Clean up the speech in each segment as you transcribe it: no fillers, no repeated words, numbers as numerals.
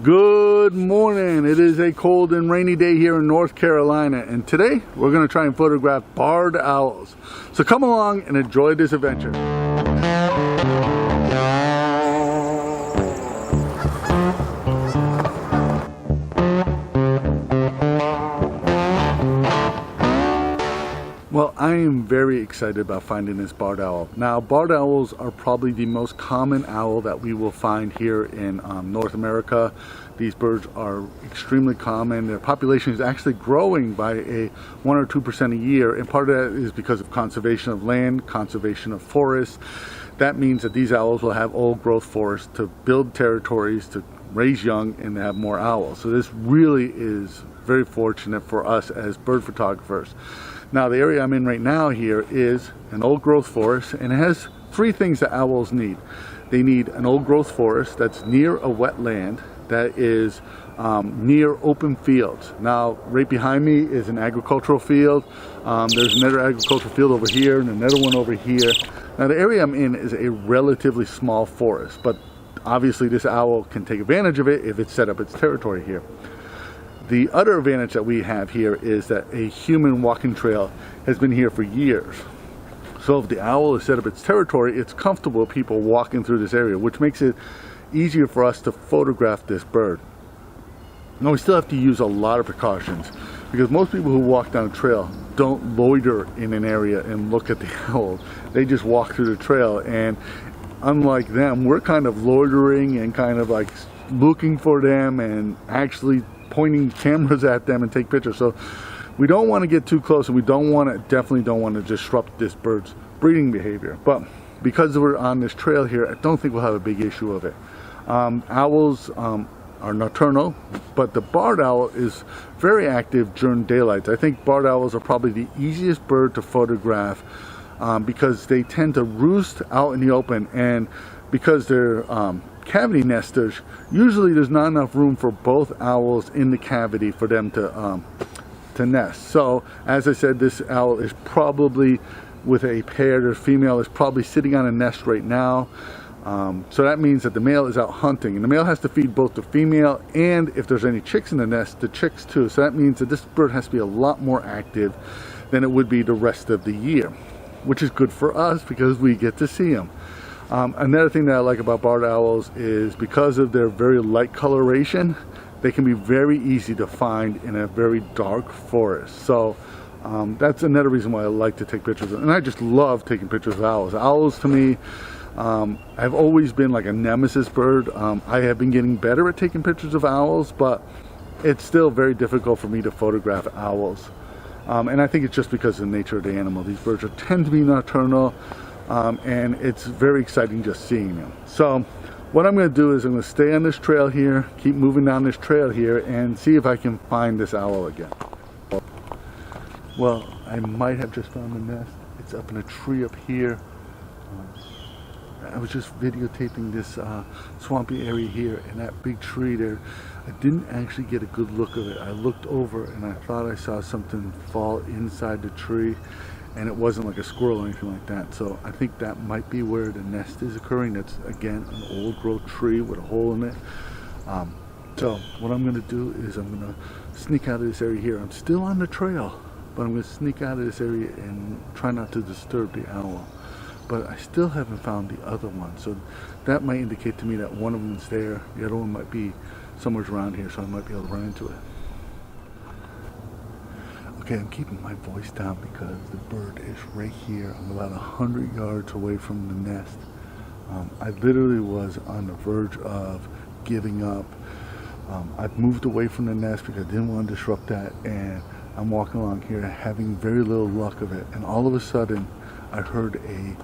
Good morning. It is a cold and rainy day here in North Carolina, and today we're going to try and photograph barred owls. So come along and enjoy this adventure. Well, I am very excited about finding this barred owl. Now, barred owls are probably the most common owl that we will find here in North America. These birds are extremely common. Their population is actually growing by 1 or 2% a year, and part of that is because of conservation of land, conservation of forests. That means that these owls will have old growth forests to build territories, to raise young, and to have more owls. So this really is very fortunate for us as bird photographers. Now, the area I'm in right now here is an old growth forest, and it has three things that owls need. They need an old growth forest that's near a wetland, that is near open fields. Now, right behind me is an agricultural field. There's another agricultural field over here and another one over here. Now, the area I'm in is a relatively small forest, but obviously this owl can take advantage of it if it's set up its territory here. The other advantage that we have here is that a human walking trail has been here for years. So if the owl has set up its territory, it's comfortable with people walking through this area, which makes it easier for us to photograph this bird. Now, we still have to use a lot of precautions because most people who walk down a trail don't loiter in an area and look at the owl. They just walk through the trail, and unlike them, we're kind of loitering and kind of like looking for them and actually pointing cameras at them and take pictures. So we don't want to get too close, and we definitely don't want to disrupt this bird's breeding behavior. But because we're on this trail here, I don't think we'll have a big issue of it. Owls are nocturnal, but the barred owl is very active during daylight. I think barred owls are probably the easiest bird to photograph because they tend to roost out in the open, and because they're cavity nesters, usually there's not enough room for both owls in the cavity for them to nest. So as I said, this owl is probably with a pair. The female is probably sitting on a nest right now. So that means that the male is out hunting, and the male has to feed both the female and, if there's any chicks in the nest, the chicks too. So that means that this bird has to be a lot more active than it would be the rest of the year, which is good for us because we get to see them. Another thing that I like about barred owls is because of their very light coloration, they can be very easy to find in a very dark forest. So that's another reason why I like to take pictures of, and I just love taking pictures of owls. Owls to me have always been like a nemesis bird. I have been getting better at taking pictures of owls, but it's still very difficult for me to photograph owls. And I think it's just because of the nature of the animal. These birds tend to be nocturnal. And it's very exciting just seeing them. So what I'm going to do is I'm going to stay on this trail here, keep moving down this trail here, and see if I can find this owl again. Well, I might have just found the nest. It's up in a tree up here. I was just videotaping this swampy area here, and that big tree there. I didn't actually get a good look of it. I looked over and I thought I saw something fall inside the tree, and it wasn't like a squirrel or anything like that. So I think that might be where the nest is occurring. That's, again, an old growth tree with a hole in it. So what I'm going to do is I'm going to sneak out of this area here. I'm still on the trail, but I'm going to sneak out of this area and try not to disturb the owl. But I still haven't found the other one. So that might indicate to me that one of them is there. The other one might be somewhere around here, so I might be able to run into it. Okay, I'm keeping my voice down because the bird is right here. I'm about 100 yards away from the nest. I literally was on the verge of giving up. I've moved away from the nest because I didn't want to disrupt that, and I'm walking along here having very little luck of it. And all of a sudden, I heard a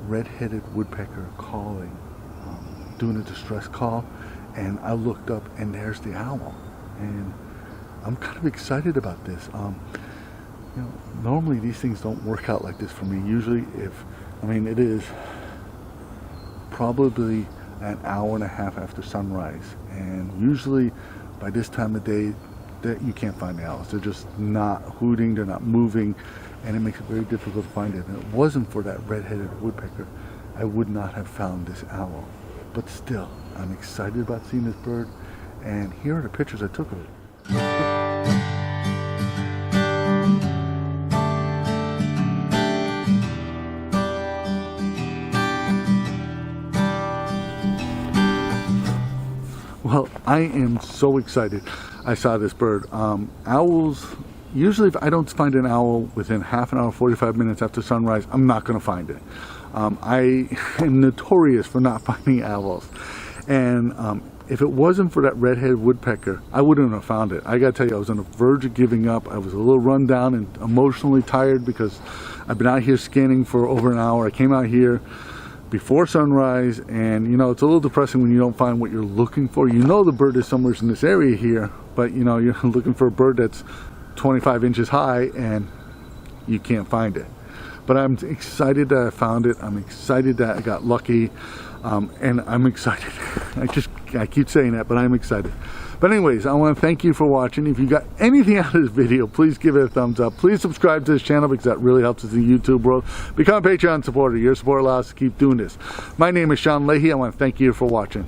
red-headed woodpecker calling, doing a distress call, and I looked up and there's the owl. And I'm kind of excited about this. You know, normally these things don't work out like this for me. Usually it is probably an hour and a half after sunrise, and usually by this time of day that you can't find the owls. They're just not hooting, they're not moving, and it makes it very difficult to find it. And it wasn't for that red-headed woodpecker, I would not have found this owl. But still, I'm excited about seeing this bird, and here are the pictures I took of it. Well, I am so excited I saw this bird. Owls, usually if I don't find an owl within half an hour, 45 minutes after sunrise, I'm not going to find it. I am notorious for not finding owls. And if it wasn't for that red-headed woodpecker, I wouldn't have found it. I gotta tell you, I was on the verge of giving up. I was a little run down and emotionally tired because I've been out here scanning for over an hour. I came out here before sunrise, and you know, it's a little depressing when you don't find what you're looking for. You know the bird is somewhere in this area here, but you know, you're looking for a bird that's 25 inches high and you can't find it. But I'm excited that I found it. I'm excited that I got lucky, and I'm excited. I keep saying that, but I'm excited. But anyways, I want to thank you for watching. If you got anything out of this video, please give it a thumbs up. Please subscribe to this channel because that really helps us in the YouTube world. Become a Patreon supporter. Your support allows us to keep doing this. My name is Leahy. I want to thank you for watching.